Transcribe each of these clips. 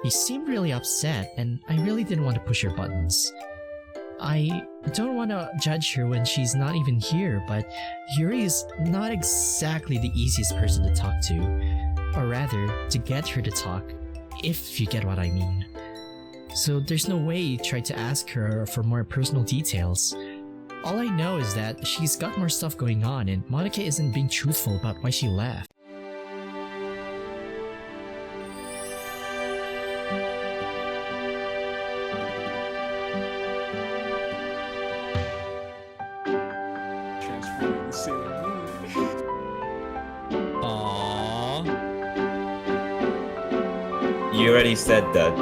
You seemed really upset, and I really didn't want to push your buttons. I don't want to judge her when she's not even here, but Yuri is not exactly the easiest person to talk to. Or rather, to get her to talk, if you get what I mean. So there's no way you tried to ask her for more personal details. All I know is that she's got more stuff going on, and Monica isn't being truthful about why she left. You already said that.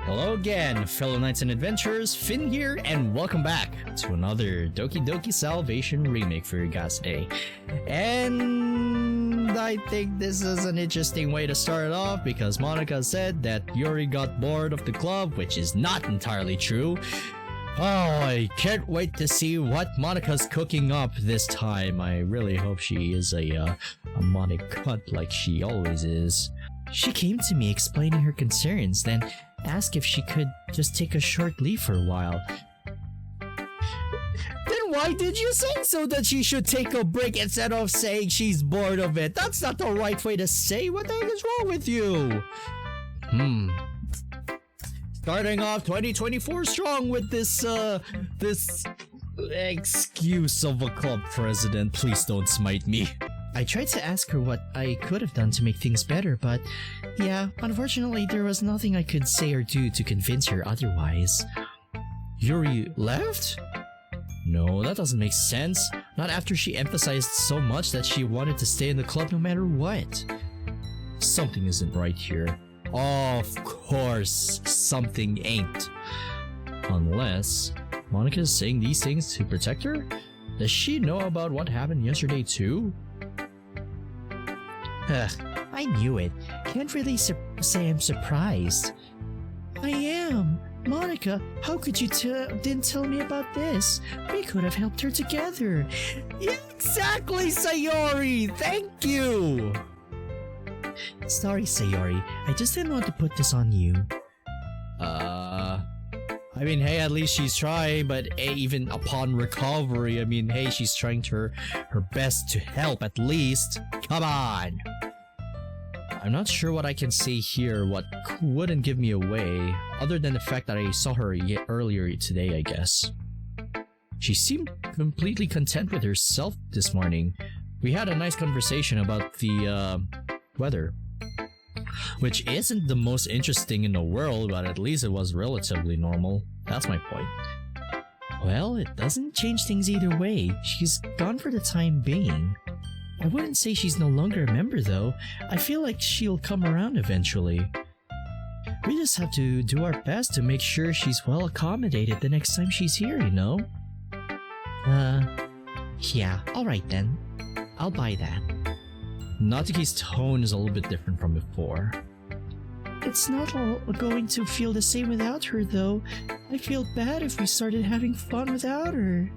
Hello again, fellow knights and adventurers, Finn here, and welcome back to another Doki Doki Salvation remake for you guys today. And I think this is an interesting way to start it off because Monica said that Yuri got bored of the club, which is not entirely true. Oh, I can't wait to see what Monica's cooking up this time. I really hope she is a Monica cunt like she always is. She came to me explaining her concerns, then asked if she could just take a short leave for a while. Then why did you say so that she should take a break instead of saying she's bored of it? That's not the right way to say. What the heck is wrong with you? Starting off 2024 strong with this excuse of a club president. Please don't smite me. I tried to ask her what I could have done to make things better, but yeah, unfortunately there was nothing I could say or do to convince her otherwise. Yuri left? No, that doesn't make sense. Not after she emphasized so much that she wanted to stay in the club no matter what. Something isn't right here. Of course, something ain't. Unless Monica is saying these things to protect her? Does she know about what happened yesterday too? I knew it. Can't really say I'm surprised. I am. Monica, how could you didn't tell me about this? We could have helped her together. Exactly, Sayori! Thank you! Sorry, Sayori. I just didn't want to put this on you. I mean, hey, at least she's trying, but hey, even upon recovery, I mean, hey, she's trying her best to help at least. Come on! I'm not sure what I can say here, what wouldn't give me away, other than the fact that I saw her earlier today, I guess. She seemed completely content with herself this morning. We had a nice conversation about the, weather. Which isn't the most interesting in the world, but at least it was relatively normal. That's my point. Well, it doesn't change things either way. She's gone for the time being. I wouldn't say she's no longer a member though. I feel like she'll come around eventually. We just have to do our best to make sure she's well accommodated the next time she's here, you know? Yeah, alright then. I'll buy that. Natsuki's tone is a little bit different from before. It's not all going to feel the same without her though. I feel bad if we started having fun without her.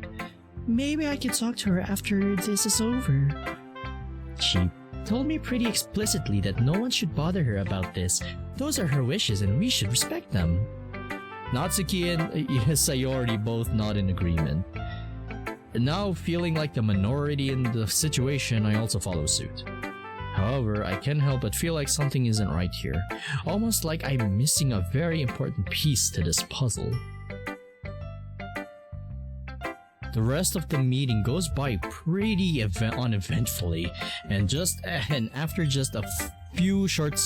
Maybe I could talk to her after this is over. She told me pretty explicitly that no one should bother her about this. Those are her wishes and we should respect them. Natsuki and Sayori both nod in agreement. Now feeling like the minority in the situation, I also follow suit. However, I can't help but feel like something isn't right here. Almost like I'm missing a very important piece to this puzzle. The rest of the meeting goes by pretty uneventfully, and after just a few short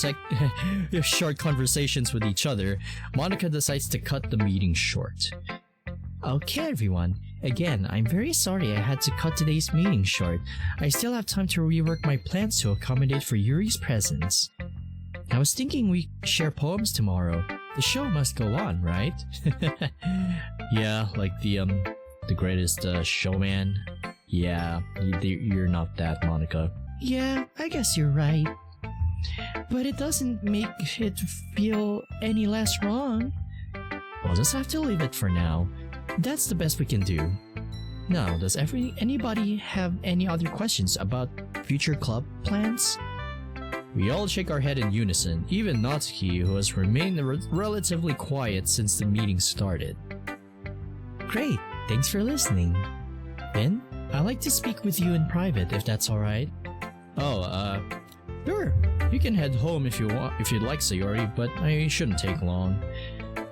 conversations with each other, Monica decides to cut the meeting short. Okay everyone, again, I'm very sorry I had to cut today's meeting short. I still have time to rework my plans to accommodate for Yuri's presence. I was thinking we share poems tomorrow. The show must go on, right? Yeah, like the greatest showman. Yeah, you're not that, Monica. Yeah, I guess you're right. But it doesn't make it feel any less wrong. We'll just have to leave it for now. That's the best we can do. Now, does anybody have any other questions about future club plans? We all shake our head in unison, even Natsuki, who has remained relatively quiet since the meeting started. Great, thanks for listening. Then, I'd like to speak with you in private if that's alright. Oh, sure. You can head home if you want, if you'd like, Sayori, but I shouldn't take long.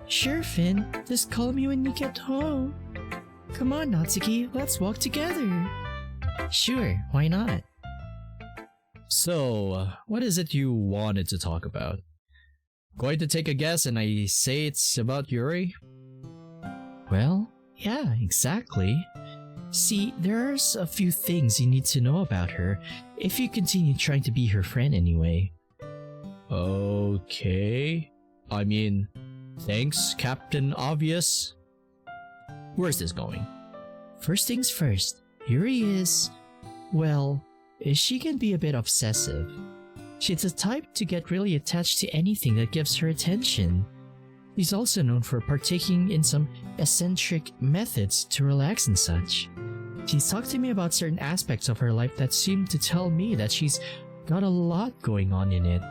Sure, Finn. Just call me when you get home. Come on, Natsuki, let's walk together. Sure, why not? So, what is it you wanted to talk about? Going to take a guess and I say it's about Yuri? Well, yeah, exactly. See, there's a few things you need to know about her if you continue trying to be her friend anyway. Okay. I mean, thanks, Captain Obvious. Where's this going? First things first, Yuri is... well, she can be a bit obsessive. She's the type to get really attached to anything that gives her attention. She's also known for partaking in some eccentric methods to relax and such. She's talked to me about certain aspects of her life that seem to tell me that she's got a lot going on in it.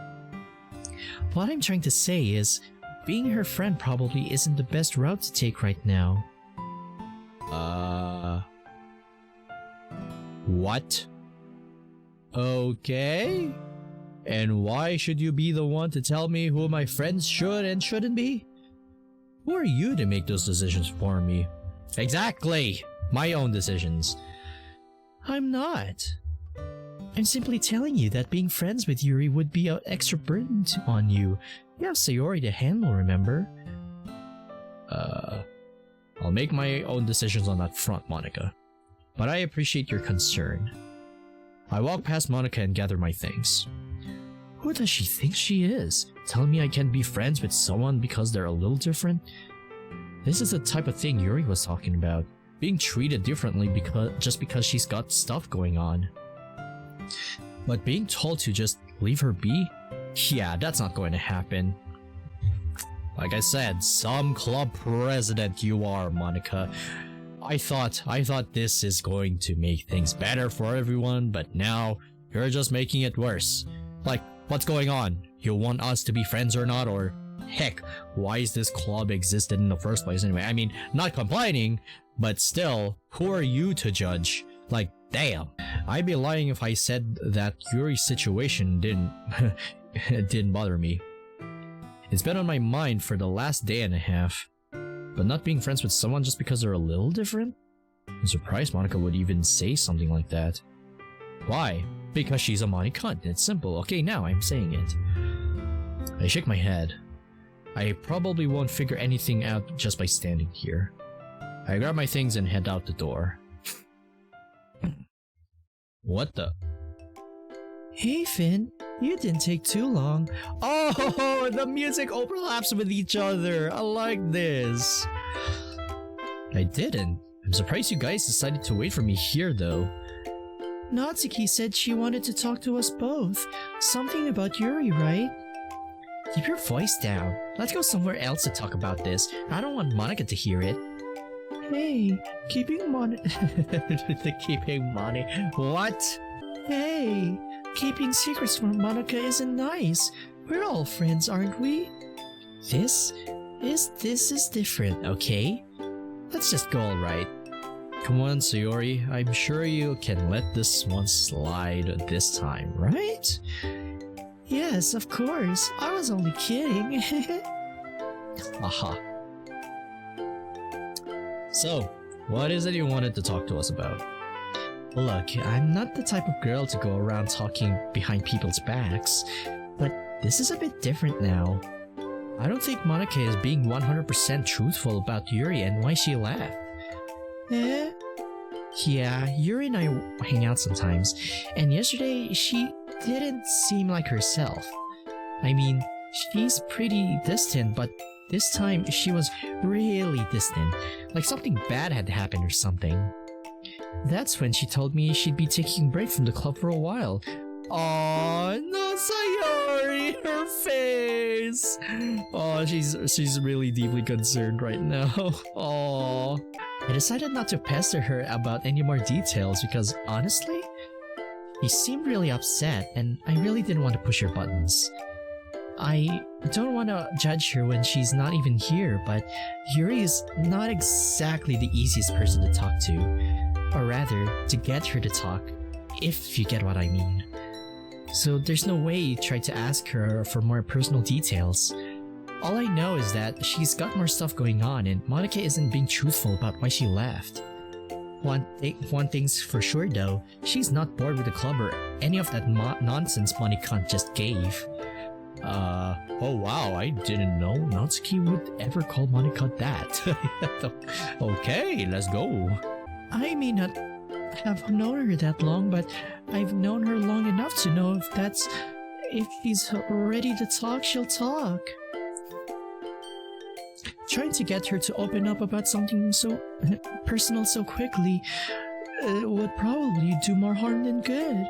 What I'm trying to say is, being her friend probably isn't the best route to take right now. What? Okay. And why should you be the one to tell me who my friends should and shouldn't be? Who are you to make those decisions for me? Exactly! My own decisions. I'm not. I'm simply telling you that being friends with Yuri would be an extra burden on you. You have Sayori to handle, remember? I'll make my own decisions on that front, Monica. But I appreciate your concern. I walk past Monica and gather my things. Who does she think she is? Telling me I can't be friends with someone because they're a little different? This is the type of thing Yuri was talking about. Being treated differently just because she's got stuff going on. But being told to just leave her be? Yeah, that's not going to happen. Like I said, some club president you are, Monica. I thought this is going to make things better for everyone, but now you're just making it worse. Like, what's going on? You want us to be friends or not? Or heck, why is this club existed in the first place anyway? I mean, not complaining, but still, who are you to judge? Like, damn. I'd be lying if I said that Yuri's situation didn't bother me. It's been on my mind for the last day and a half. But not being friends with someone just because they're a little different? I'm surprised Monica would even say something like that. Why? Because she's a money cunt. It's simple. Okay, now I'm saying it. I shake my head. I probably won't figure anything out just by standing here. I grab my things and head out the door. What the? Hey Finn, you didn't take too long. Oh, the music overlaps with each other. I like this. I didn't. I'm surprised you guys decided to wait for me here though. Natsuki said she wanted to talk to us both. Something about Yuri, right? Keep your voice down. Let's go somewhere else to talk about this. I don't want Monica to hear it. Hey, keeping money. What? Hey, keeping secrets from Monica isn't nice. We're all friends, aren't we? This is different, okay? Let's just go, alright. Come on, Sayori. I'm sure you can let this one slide this time, right? Yes, of course. I was only kidding. Aha. So, what is it you wanted to talk to us about? Look, I'm not the type of girl to go around talking behind people's backs, but this is a bit different now. I don't think Monica is being 100% truthful about Yuri and why she left. Eh? Yeah, Yuri and I hang out sometimes, and yesterday she didn't seem like herself. I mean, she's pretty distant, but this time she was really distant, like something bad had happened or something. That's when she told me she'd be taking a break from the club for a while. Oh no, Sayori, her face. Oh, she's really deeply concerned right now. Oh, I decided not to pester her about any more details because honestly, You seem really upset, and I really didn't want to push your buttons. I don't want to judge her when she's not even here, but Yuri is not exactly the easiest person to talk to. Or rather, to get her to talk, if you get what I mean. So there's no way you try to ask her for more personal details. All I know is that she's got more stuff going on, and Monica isn't being truthful about why she left. One thing's for sure though, she's not bored with the club or any of that nonsense Monica just gave. Oh wow, I didn't know Natsuki would ever call Monica that. Okay, let's go. I may not have known her that long, but I've known her long enough to know if she's ready to talk, she'll talk. Trying to get her to open up about something so personal so quickly would probably do more harm than good.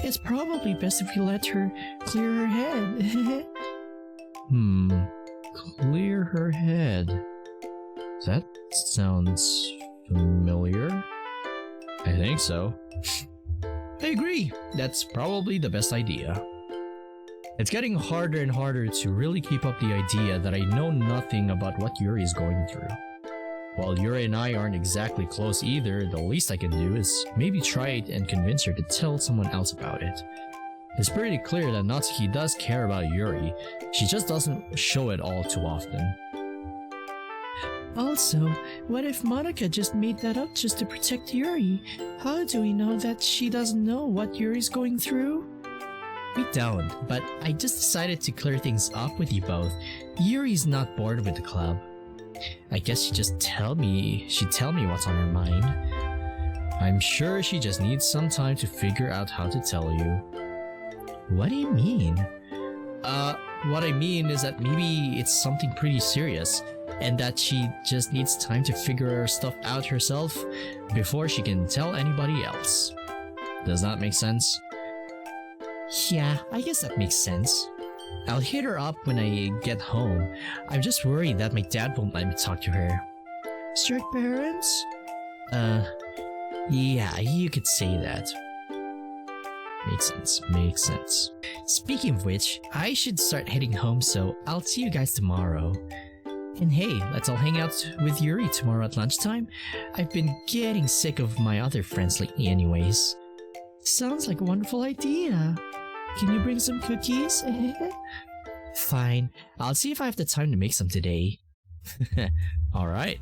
It's probably best if you let her clear her head. Clear her head. That sounds familiar. I think so. I agree. That's probably the best idea. It's getting harder and harder to really keep up the idea that I know nothing about what Yuri is going through. While Yuri and I aren't exactly close either, the least I can do is maybe try it and convince her to tell someone else about it. It's pretty clear that Natsuki does care about Yuri, she just doesn't show it all too often. Also, what if Monica just made that up just to protect Yuri? How do we know that she doesn't know what Yuri's going through? We don't, but I just decided to clear things up with you both. Yuri's not bored with the club. I guess she'd tell me what's on her mind. I'm sure she just needs some time to figure out how to tell you. What do you mean? What I mean is that maybe it's something pretty serious, and that she just needs time to figure her stuff out herself before she can tell anybody else. Does that make sense? Yeah, I guess that makes sense. I'll hit her up when I get home. I'm just worried that my dad won't let me talk to her. Strict parents? Yeah, you could say that. Makes sense. Speaking of which, I should start heading home, so I'll see you guys tomorrow. And hey, let's all hang out with Yuri tomorrow at lunchtime. I've been getting sick of my other friends lately anyways. Sounds like a wonderful idea. Can you bring some cookies? Fine, I'll see if I have the time to make some today. Alright.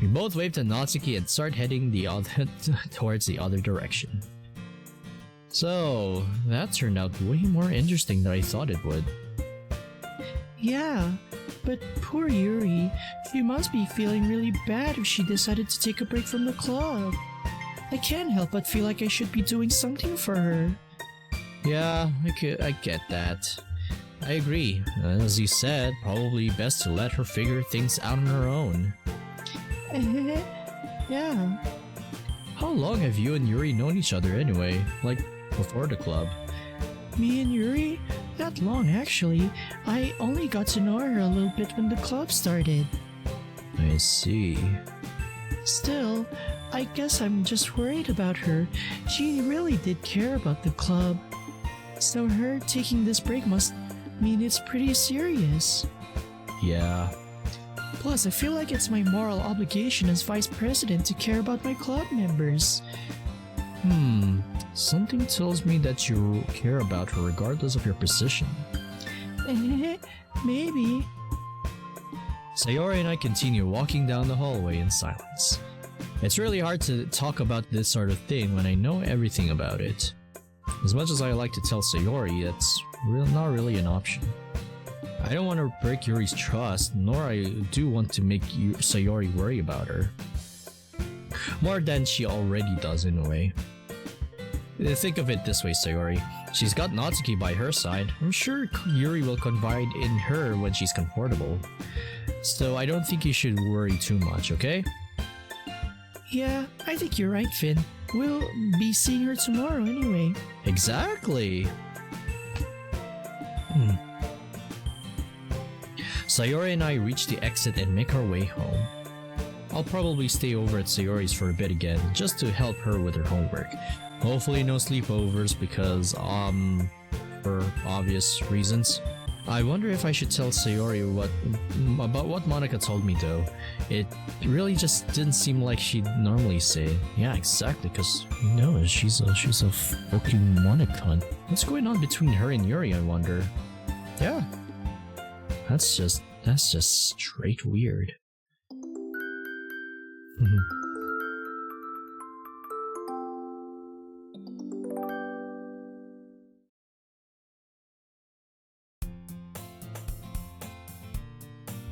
We both wave to Natsuki and start heading towards the other direction. So, that turned out way more interesting than I thought it would. Yeah, but poor Yuri, she must be feeling really bad if she decided to take a break from the club. I can't help but feel like I should be doing something for her. Yeah, I get that. I agree. As you said, probably best to let her figure things out on her own. Yeah. How long have you and Yuri known each other anyway? Like, before the club? Me and Yuri? Not long actually. I only got to know her a little bit when the club started. I see. Still, I guess I'm just worried about her. She really did care about the club. So her taking this break must mean it's pretty serious. Yeah. Plus, I feel like it's my moral obligation as vice president to care about my club members. Something tells me that you care about her regardless of your position. Maybe. Sayori and I continue walking down the hallway in silence. It's really hard to talk about this sort of thing when I know everything about it. As much as I like to tell Sayori, it's not really an option. I don't want to break Yuri's trust, nor I do want to make Sayori worry about her. More than she already does in a way. Think of it this way, Sayori. She's got Natsuki by her side. I'm sure Yuri will confide in her when she's comfortable. So I don't think you should worry too much, okay? Yeah, I think you're right, Finn. We'll be seeing her tomorrow anyway. Exactly! Sayori and I reach the exit and make our way home. I'll probably stay over at Sayori's for a bit again, just to help her with her homework. Hopefully no sleepovers because, for obvious reasons. I wonder if I should tell Sayori about what Monica told me though. It really just didn't seem like she'd normally say. Yeah, exactly, because you know, she's a fucking Monica. What's going on between her and Yuri, I wonder? Yeah. That's just straight weird.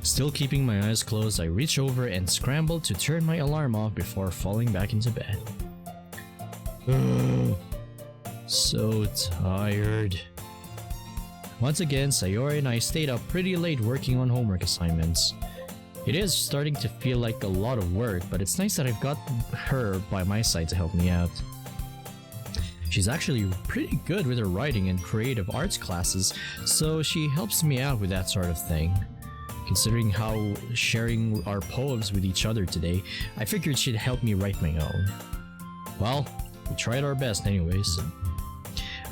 Still keeping my eyes closed, I reach over and scramble to turn my alarm off before falling back into bed. So tired. Once again, Sayori and I stayed up pretty late working on homework assignments. It is starting to feel like a lot of work, but it's nice that I've got her by my side to help me out. She's actually pretty good with her writing and creative arts classes, so she helps me out with that sort of thing. Considering how sharing our poems with each other today, I figured she'd help me write my own. Well, we tried our best anyways.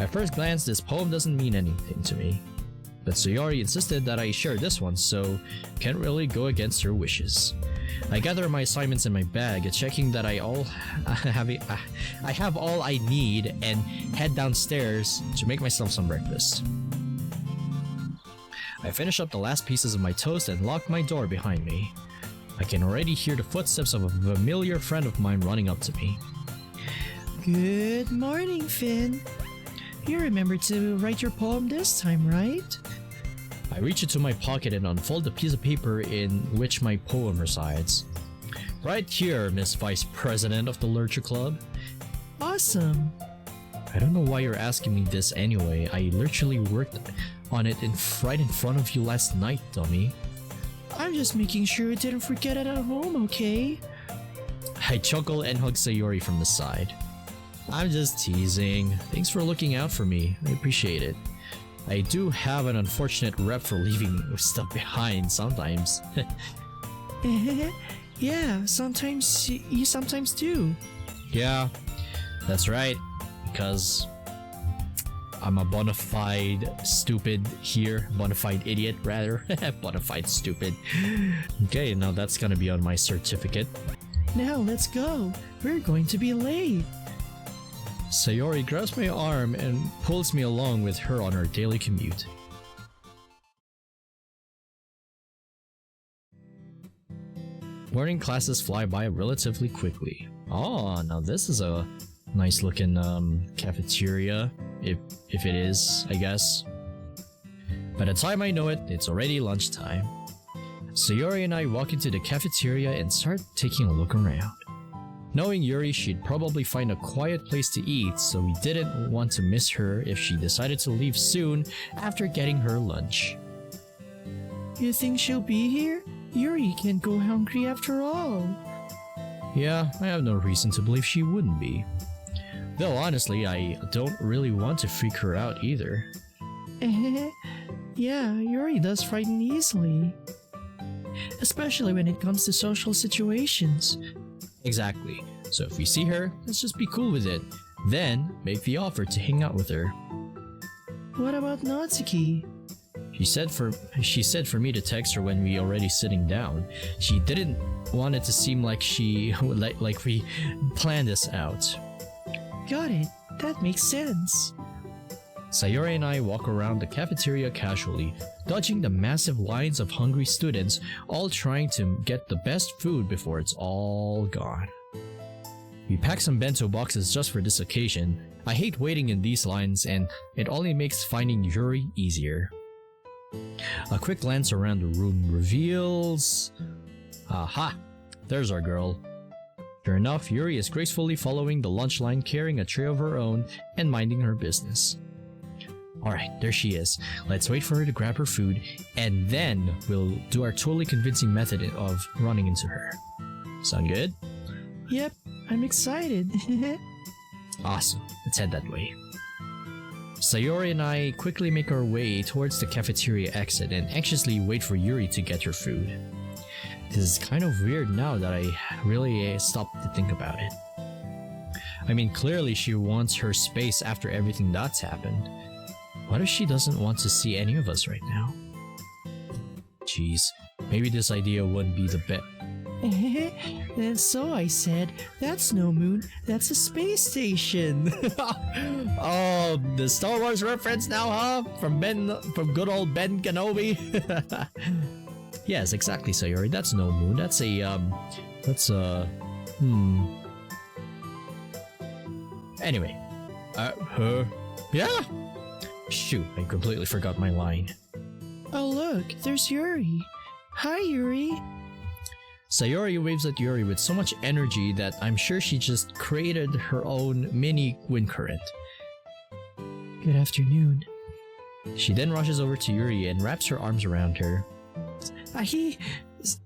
At first glance, this poem doesn't mean anything to me, but Sayori insisted that I share this one, so can't really go against her wishes. I gather my assignments in my bag, checking that I have all I need, and head downstairs to make myself some breakfast. I finish up the last pieces of my toast and lock my door behind me. I can already hear the footsteps of a familiar friend of mine running up to me. Good morning, Finn. You remembered to write your poem this time, right? I reach into my pocket and unfold the piece of paper in which my poem resides. Right here, Miss Vice President of the Literature Club. Awesome. I don't know why you're asking me this anyway. I literally worked on it right in front of you last night, dummy. I'm just making sure you didn't forget it at home, okay? I chuckle and hug Sayori from the side. I'm just teasing. Thanks for looking out for me. I appreciate it. I do have an unfortunate rep for leaving stuff behind sometimes. Yeah, sometimes you sometimes do. Yeah, that's right. Because I'm a bona fide stupid here. Bona fide idiot, rather. Bona fide stupid. Okay, now that's gonna be on my certificate. Now let's go. We're going to be late. Sayori grabs my arm and pulls me along with her on our daily commute. Morning classes fly by relatively quickly. Oh, now this is a nice looking cafeteria, if it is, I guess. By the time I know it, it's already lunchtime. Sayori and I walk into the cafeteria and start taking a look around. Knowing Yuri, she'd probably find a quiet place to eat, so we didn't want to miss her if she decided to leave soon after getting her lunch. You think she'll be here? Yuri can't go hungry after all. Yeah, I have no reason to believe she wouldn't be. Though honestly, I don't really want to freak her out either. Yeah, Yuri does frighten easily. Especially when it comes to social situations. Exactly. So if we see her, let's just be cool with it. Then, make the offer to hang out with her. What about Natsuki? She said for me to text her when we already sitting down. She didn't want it to seem like like we planned this out. Got it. That makes sense. Sayori and I walk around the cafeteria casually, dodging the massive lines of hungry students, all trying to get the best food before it's all gone. We pack some bento boxes just for this occasion. I hate waiting in these lines, and it only makes finding Yuri easier. A quick glance around the room reveals... Aha! There's our girl. Sure enough, Yuri is gracefully following the lunch line, carrying a tray of her own and minding her business. Alright, there she is. Let's wait for her to grab her food, and then we'll do our totally convincing method of running into her. Sound good? Yep, I'm excited. Awesome, let's head that way. Sayori and I quickly make our way towards the cafeteria exit and anxiously wait for Yuri to get her food. This is kind of weird now that I really stopped to think about it. I mean, clearly she wants her space after everything that's happened. What if she doesn't want to see any of us right now? Jeez, maybe this idea wouldn't be the best. And so I said, that's no moon, that's a space station. Oh, the Star Wars reference now, huh? From good old Ben Kenobi. Yes, exactly, Sayori. That's no moon. That's a Anyway, yeah. Shoot, I completely forgot my line. Oh look, there's Yuri. Hi Yuri. Sayori waves at Yuri with so much energy that I'm sure she just created her own mini wind current. Good afternoon. She then rushes over to Yuri and wraps her arms around her.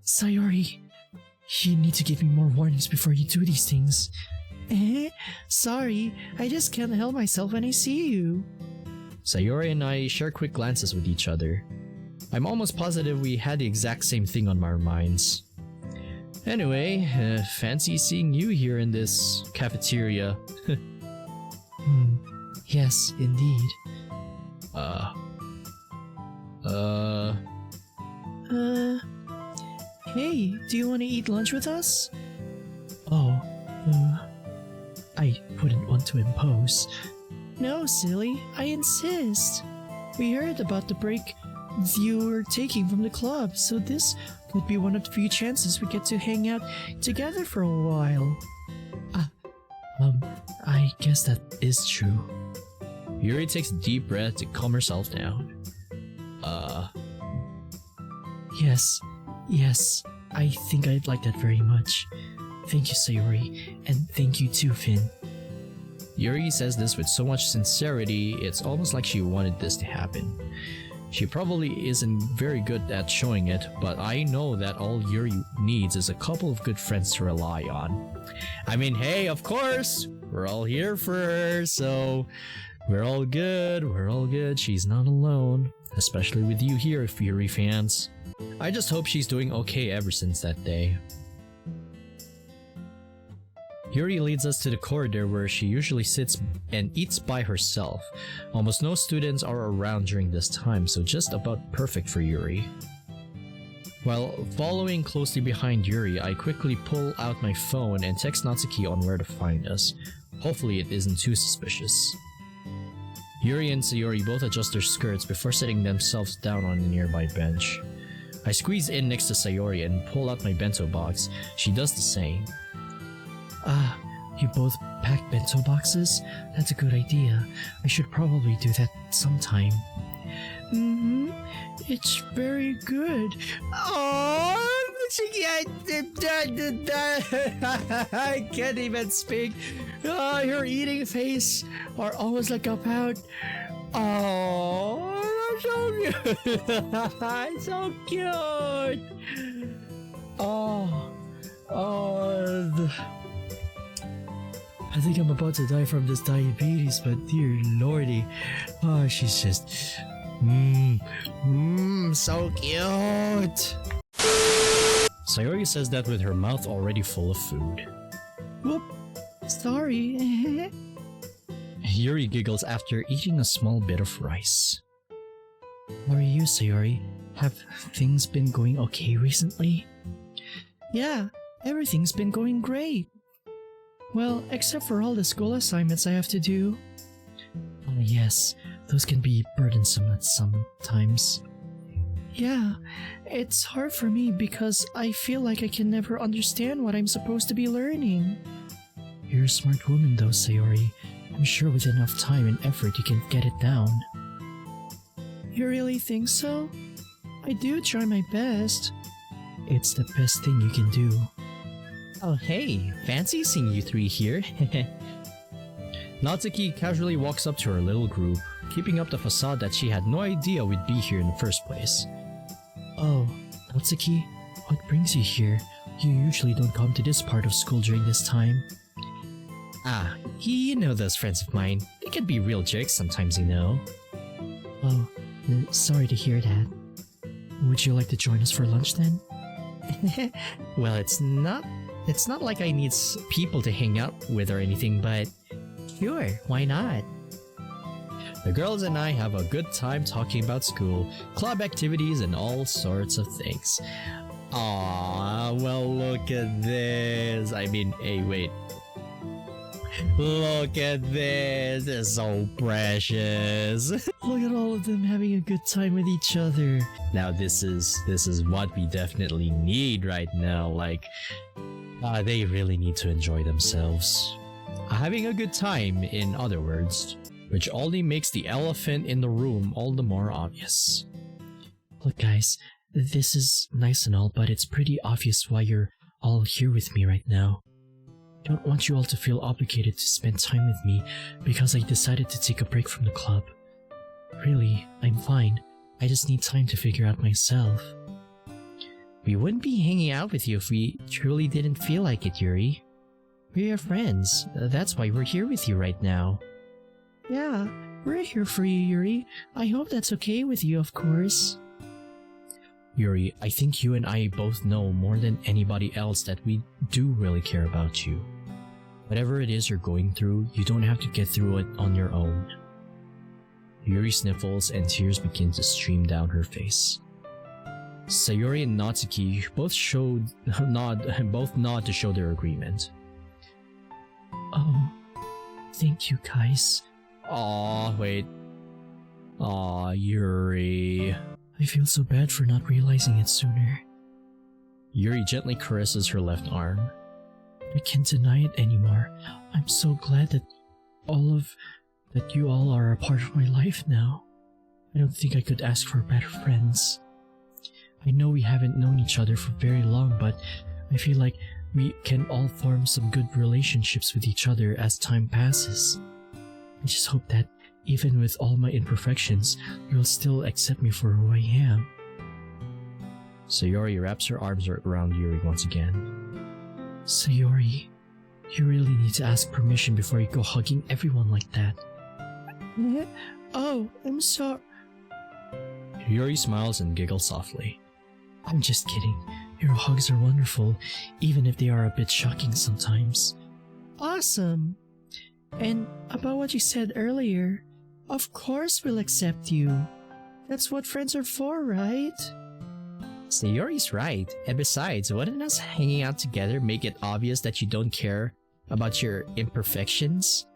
Sayori, you need to give me more warnings before you do these things. Sorry, I just can't help myself when I see you. Sayori and I share quick glances with each other. I'm almost positive we had the exact same thing on our minds. Anyway, fancy seeing you here in this cafeteria. Yes, indeed. Hey, do you want to eat lunch with us? Oh, I wouldn't want to impose. No, silly, I insist. We heard about the break you were taking from the club, so this could be one of the few chances we get to hang out together for a while. I guess that is true. Yuri takes a deep breath to calm herself down. Yes, I think I'd like that very much. Thank you, Sayori, and thank you too, Finn. Yuri says this with so much sincerity, it's almost like she wanted this to happen. She probably isn't very good at showing it, but I know that all Yuri needs is a couple of good friends to rely on. I mean, hey, of course, we're all here for her, so we're all good, she's not alone. Especially with you here, Yuri fans. I just hope she's doing okay ever since that day. Yuri leads us to the corridor where she usually sits and eats by herself. Almost no students are around during this time, so just about perfect for Yuri. While following closely behind Yuri, I quickly pull out my phone and text Natsuki on where to find us. Hopefully it isn't too suspicious. Yuri and Sayori both adjust their skirts before sitting themselves down on a nearby bench. I squeeze in next to Sayori and pull out my bento box. She does the same. You both packed bento boxes? That's a good idea. I should probably do that sometime. It's very good. Oh, I can't even speak. Your eating face are almost like a pout. Oh, so cute. So cute. I think I'm about to die from this diabetes, but dear lordy, she's just, so cute. Sayori says that with her mouth already full of food. Whoop, sorry. Yuri giggles after eating a small bit of rice. How are you, Sayori? Have things been going okay recently? Yeah, everything's been going great. Well, except for all the school assignments I have to do. Yes, those can be burdensome at sometimes. Yeah, it's hard for me because I feel like I can never understand what I'm supposed to be learning. You're a smart woman though, Sayori. I'm sure with enough time and effort you can get it down. You really think so? I do try my best. It's the best thing you can do. Oh hey, fancy seeing you three here. Natsuki casually walks up to her little group, keeping up the facade that she had no idea we'd be here in the first place. Oh, Natsuki, what brings you here? You usually don't come to this part of school during this time. You know those friends of mine. They can be real jerks sometimes, you know. Oh, sorry to hear that. Would you like to join us for lunch then? Well, it's not It's not like I need people to hang out with or anything, but sure, why not? The girls and I have a good time talking about school, club activities, and all sorts of things. Aww, well look at this. I mean, hey, wait. Look at this. They're so precious. Look at all of them having a good time with each other. Now this is what we definitely need right now. Like, they really need to enjoy themselves. Having a good time, in other words, which only makes the elephant in the room all the more obvious. Look guys, this is nice and all, but it's pretty obvious why you're all here with me right now. I don't want you all to feel obligated to spend time with me because I decided to take a break from the club. Really, I'm fine. I just need time to figure out myself. We wouldn't be hanging out with you if we truly didn't feel like it, Yuri. We're your friends. That's why we're here with you right now. Yeah, we're here for you, Yuri. I hope that's okay with you, of course. Yuri, I think you and I both know more than anybody else that we do really care about you. Whatever it is you're going through, you don't have to get through it on your own. Yuri sniffles and tears begin to stream down her face. Sayori and Natsuki both nod to show their agreement. Oh, thank you guys. Aw, wait. Aw, Yuri. I feel so bad for not realizing it sooner. Yuri gently caresses her left arm. I can't deny it anymore. I'm so glad that you all are a part of my life now. I don't think I could ask for better friends. I know we haven't known each other for very long, but I feel like we can all form some good relationships with each other as time passes. I just hope that even with all my imperfections, you'll still accept me for who I am. Sayori wraps her arms around Yuri once again. Sayori, you really need to ask permission before you go hugging everyone like that. Oh, I'm sorry. Yuri smiles and giggles softly. I'm just kidding. Your hugs are wonderful, even if they are a bit shocking sometimes. Awesome! And about what you said earlier, of course we'll accept you. That's what friends are for, right? Sayori's right. And besides, wouldn't us hanging out together make it obvious that you don't care about your imperfections?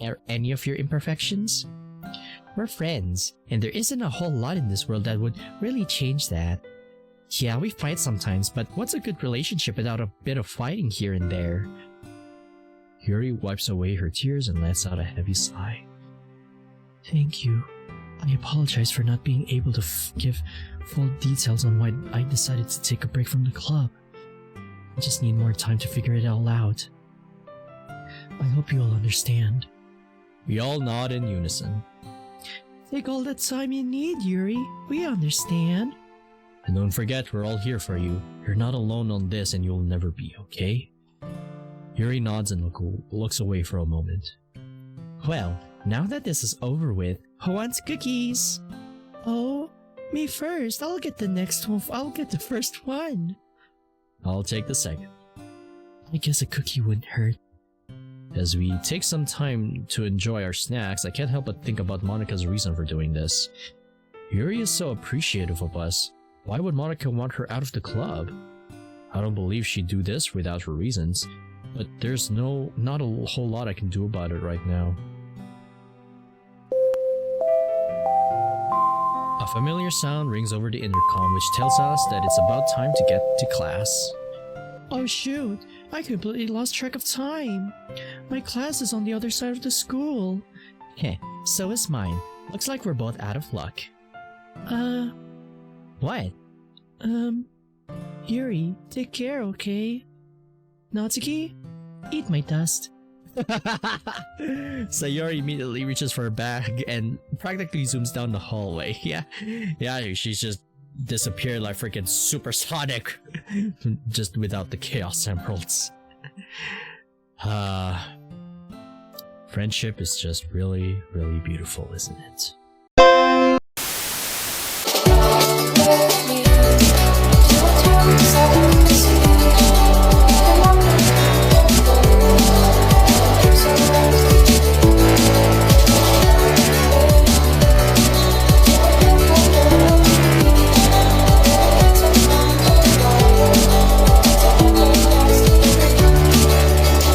Or any of your imperfections? We're friends, and there isn't a whole lot in this world that would really change that. Yeah, we fight sometimes, but what's a good relationship without a bit of fighting here and there? Yuri wipes away her tears and lets out a heavy sigh. Thank you. I apologize for not being able to give full details on why I decided to take a break from the club. I just need more time to figure it all out. I hope you all understand. We all nod in unison. Take all the time you need, Yuri. We understand. And don't forget, we're all here for you. You're not alone on this and you'll never be, okay? Yuri nods and looks away for a moment. Well, now that this is over with, who wants cookies? Oh, me first. I'll get the next one. I'll get the first one. I'll take the second. I guess a cookie wouldn't hurt. As we take some time to enjoy our snacks, I can't help but think about Monika's reason for doing this. Yuri is so appreciative of us. Why would Monika want her out of the club? I don't believe she'd do this without her reasons, but there's not a whole lot I can do about it right now. A familiar sound rings over the intercom, which tells us that it's about time to get to class. Oh shoot, I completely lost track of time. My class is on the other side of the school. Heh, so is mine. Looks like we're both out of luck. What? Yuri, take care, okay? Natsuki, eat my dust. Sayori immediately reaches for her bag and practically zooms down the hallway. Yeah, she's just disappeared like freaking supersonic. Just without the Chaos Emeralds. Friendship is just really, really beautiful, isn't it?